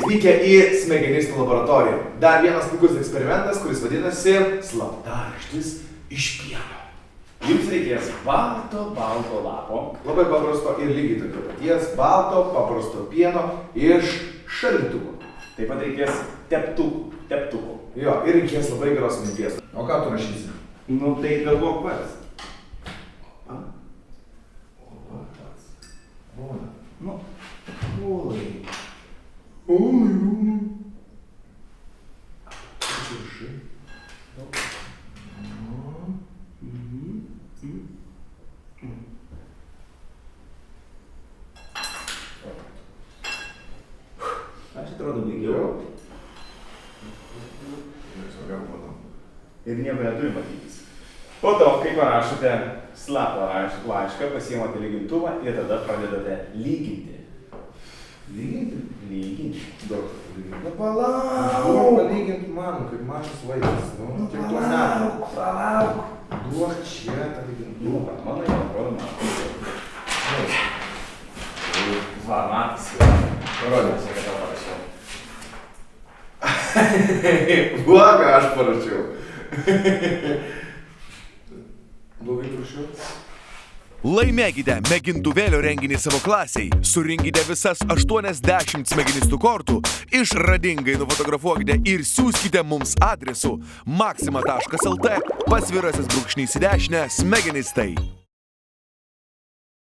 atvykę į smegenistų laboratoriją. Dar vienas puikus eksperimentas, kuris vadinasi slaptarakštis iš pieno. Jums reikės balto lapo. Labai paprasto ir lygiai tokio paties balto, paprasto pieno iš šaldytuvo. Taip pat reikės teptukų. Jo, ir reikės labai geros minties. O ką tu rašysi? Nu, tai galvok pats. Nu, Olai, rūmai. Čia rašai. Aš atrodo baigiau. Ir nieko neturi matytis. Po to, kai parašote slaptą laišką, pasiimate lygintuvą ir tada pradedate lyginti. Lyginti? Lyginti. Daug lyginti. Na palauk! Duok palyginti mano, kaip mažas vaikas. Nu, kiek tu metų? Palauk. Duok čia tą lygintuvą. Mano jau atrodo man. Va, matas. Parodys. Kad tau parašiau. Bloga, aš parašiau. Blogai parašiau? Laimėkite mėgintuvėlio renginį savo klasiai, surinkite visas 80 smegenistų kortų, išradingai nufotografuokite ir siųskite mums adresu maxima.lt /į dešinę smegenistai.